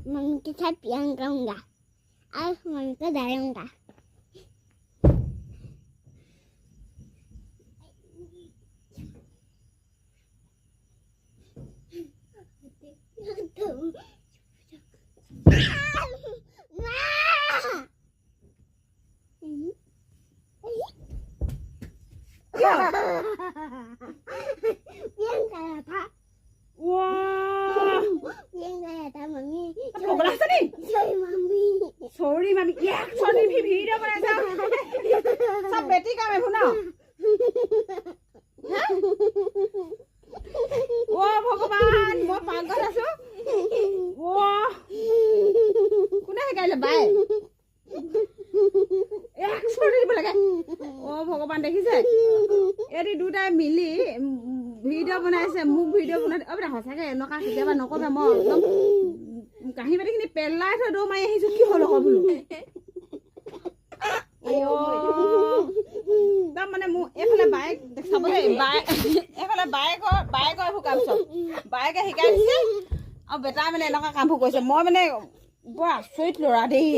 Mummy के साथ पियान करूँगा और मम्मी को डालूंगा। पियान गया था। Wow. पियान गया था mummy. Pagod sa ni. Sorry mummy. Sorry mami. Yeah, sorry भी video बना था। सब बेटी का मैं भुना। Wow, भगवान, मैं पागल आसो। Wow. कुना है क्या लबाई? एक sorry बोला क्या? Oh भगवान देखी से? एरी दूटा मिली ভিডিও বনাইছে মোক ভিডিও বনাই अब হসা কে নকা কেবা নকবে মই একদম কাহি বাৰিখিনি পেলাই থৈ দৌ মাই আহিছো কি হল হবলো তা মানে মু এফালে বাইক চাবলে বাইক এফালে বাইকৰ হুকাম চব বাইকে শিকাই দিছে আৰু বেটা মানে এনেকা কামবোৰ কৰিছে মই মানে বৰ আচৰিত লৰা দেই